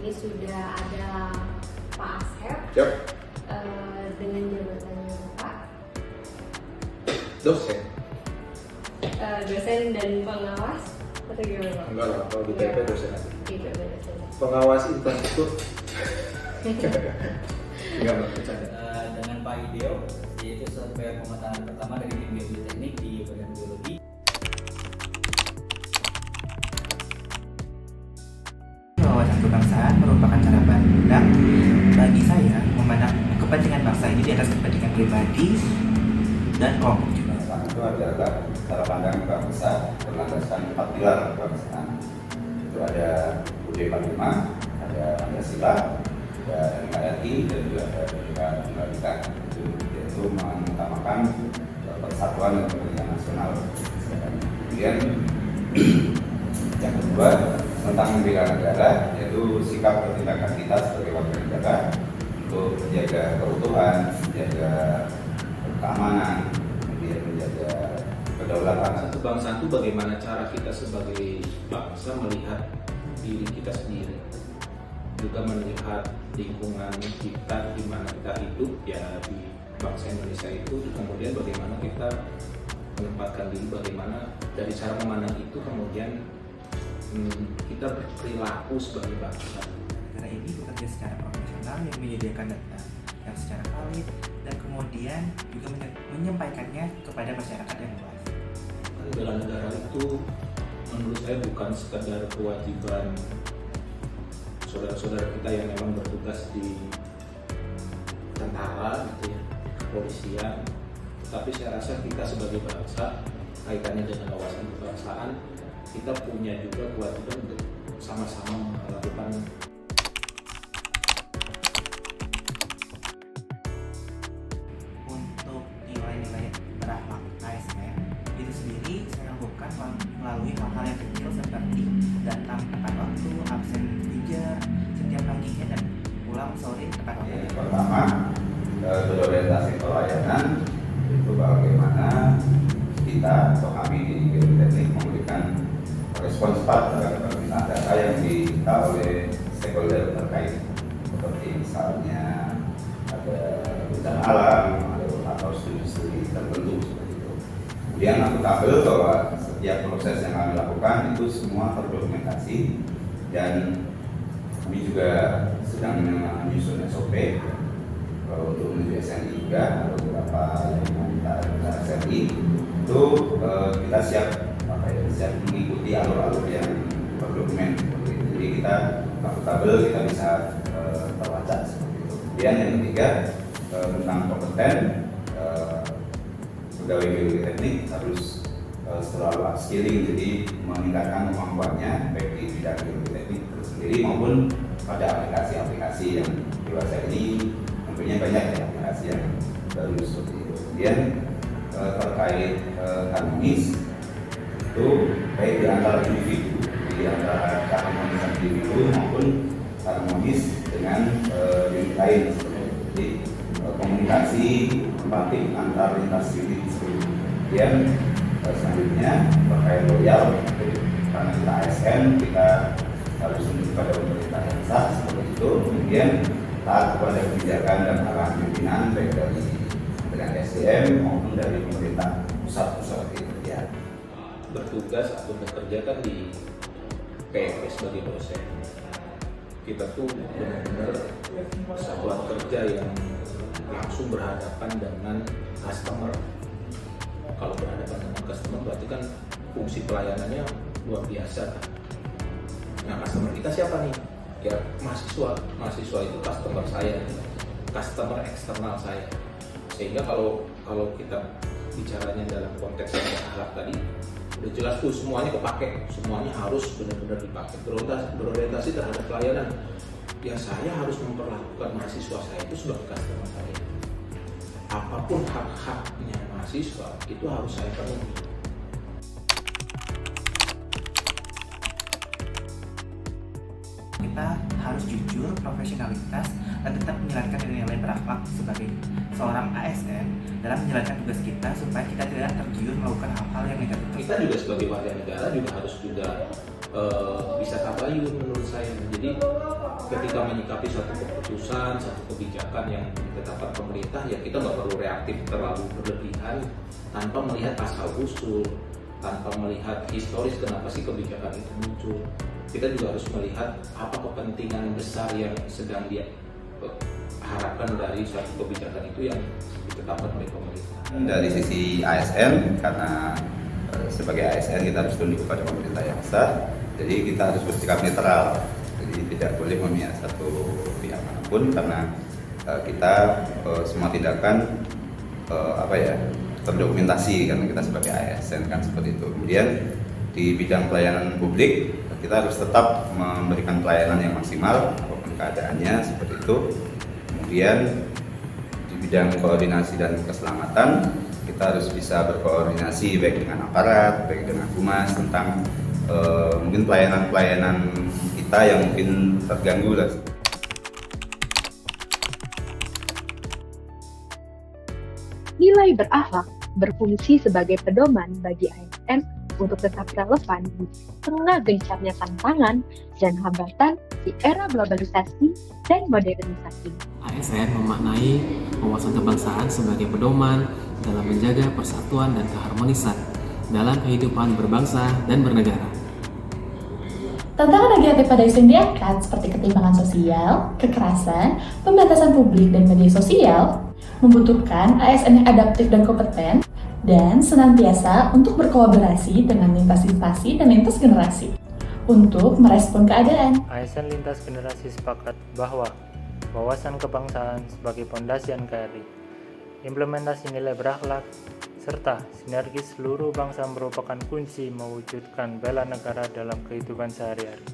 sini sudah ada Pak Asep. Yep. Dengan jabatannya Pak Dosen. Dosen dan pengawas atau gimana Pak? Enggak lah, kalau di TP dosen aja. Gitu, dosen. Pengawas infrastruktur. Enggak bercanda. Dengan Pak Ideo, yaitu survei pemetaan pertama dari tim bioteknik di bagian biologi. Wawasan kebangsaan merupakan cara pandang bagi saya memandang kepentingan bangsa ini di atas kepentingan pribadi dan kelompok juga. Itu adalah cara pandang bangsa berlandaskan 4 pilar kebangsaan. Itu ada UUD 45, ada Pancasila, ada NKRI, dan juga ada Bhinneka Tunggal Ika. Itu mengutamakan persatuan dan kepentingan nasional. Kemudian yang kedua tentang membela negara, yaitu sikap dan tindakan kita sebagai warga negara untuk menjaga keutuhan, menjaga keamanan, kemudian menjaga kedaulatan. Kebangsaan itu bagaimana cara kita sebagai bangsa melihat diri kita sendiri, juga melihat lingkungan kita di mana kita hidup ya di bangsa Indonesia itu, kemudian bagaimana kita menempatkan diri, bagaimana dari cara memandang itu kemudian kita berperilaku sebagai bangsa. Negara ini bekerja secara profesional yang menyediakan data yang secara valid dan kemudian juga menyampaikannya kepada masyarakat yang luas. Bela negara itu menurut saya bukan sekedar kewajiban saudara-saudara kita yang memang bertugas di tentara, gitu ya, kepolisian, tapi saya rasa kita sebagai bangsa kaitannya dengan wawasan kebangsaan, kita punya juga kewajiban untuk sama-sama melakukan Untuk nilai-nilai berakhlak ASN itu sendiri saya lakukan melalui hal-hal yang kecil seperti datang tepat waktu, absen kejar setiap paginya, dan pulang sore tepat waktu. Yang pertama, berorientasi pelayanan, itu bagaimana kita atau kami di Bioteknik memberikan respon cepat terhadap permintaan data yang diminta oleh stakeholder terkait, seperti misalnya ada bencana alam atau studi-studi tertentu seperti itu. Kemudian aku tabel bahwa setiap proses yang kami lakukan itu semua terdokumentasi, dan kami juga sedang menyusun SOP untuk menuju SNI juga. Ada beberapa yang meminta SNI itu kita siap mengikuti alur-alur yang berdokumen. Jadi kita akuntabel, kita bisa terlacak seperti itu. Kemudian yang ketiga tentang kompeten, pegawai bioteknik harus selalu upskilling, jadi meningkatkan kemampuannya baik di bidang bioteknik itu sendiri maupun pada aplikasi-aplikasi yang dewasa ini. Tentunya banyak ya aplikasi yang baru seperti itu. Kemudian terkait harmonis itu baik di antara individu, di antara harmonis individu maupun harmonis dengan unit lain seperti itu. Jadi komunikasi empatik antar lintas unit seperti itu. Kemudian selanjutnya terkait loyal, karena kita ASN kita harus tunduk pada pemerintah yang sah seperti itu. Kemudian taat kepada kebijakan dan arahan pimpinan baik dari Kementerian SDM maupun dari pemerintah pusat seperti itu ya. bertugas atau bekerja kan di PMP sebagai dosen. Kita tuh benar-benar satuan kerja yang langsung berhadapan dengan customer. Kalau berhadapan dengan customer berarti kan fungsi pelayanannya luar biasa kan. Nah, customer kita siapa nih? Ya mahasiswa. Mahasiswa itu customer saya, customer eksternal saya. Sehingga kalau kita bicaranya dalam konteks yang akhlak tadi, udah jelas tuh semuanya kepake, semuanya harus benar-benar dipakai, berorientasi terhadap pelayanan. Ya saya harus memperlakukan mahasiswa saya itu sebagai customer saya. Apapun hak-haknya mahasiswa itu harus saya penuhi. Kita harus jujur, profesionalitas, dan tetap menjalankan nilai-nilai berakhlak sebagai seorang ASN dalam menjalankan tugas kita supaya kita tidak tergiur melakukan hal-hal yang negatif. Kita juga sebagai warga negara juga harus bisa tabayun menurut saya. Jadi ketika menyikapi suatu keputusan, satu kebijakan yang ditetapkan pemerintah, ya kita nggak perlu reaktif terlalu berlebihan tanpa melihat asal usul, tanpa melihat historis kenapa sih kebijakan itu muncul. Kita juga harus melihat apa kepentingan besar yang sedang dia harapkan dari suatu kebijakan itu yang ditetapkan oleh pemerintah. Dari sisi ASN, karena sebagai ASN kita harus tunduk kepada pemerintah yang sah, jadi kita harus bersikap netral. Jadi tidak boleh memihak satu pihak manapun, karena kita semua tindakan terdokumentasi karena kita sebagai ASN kan seperti itu. Kemudian di bidang pelayanan publik kita harus tetap memberikan pelayanan yang maksimal apapun keadaannya seperti itu. Kemudian di bidang koordinasi dan keselamatan kita harus bisa berkoordinasi baik dengan aparat, baik dengan humas tentang mungkin pelayanan-pelayanan kita yang mungkin terganggu lah. Nilai berakhlak berfungsi sebagai pedoman bagi ASN untuk tetap relevan di tengah gencarnya tantangan dan hambatan di era globalisasi dan modernisasi. ASN memaknai wawasan kebangsaan sebagai pedoman dalam menjaga persatuan dan keharmonisan dalam kehidupan berbangsa dan bernegara. Tantangan negatif pada ASN diangkat seperti ketimpangan sosial, kekerasan, pembatasan publik dan media sosial, membutuhkan ASN yang adaptif dan kompeten, dan senantiasa untuk berkolaborasi dengan lintas instansi dan lintas generasi untuk merespon keadaan. ASN lintas generasi sepakat bahwa wawasan kebangsaan sebagai pondasi NKRI, implementasi nilai berakhlak, serta sinergis seluruh bangsa merupakan kunci mewujudkan bela negara dalam kehidupan sehari-hari.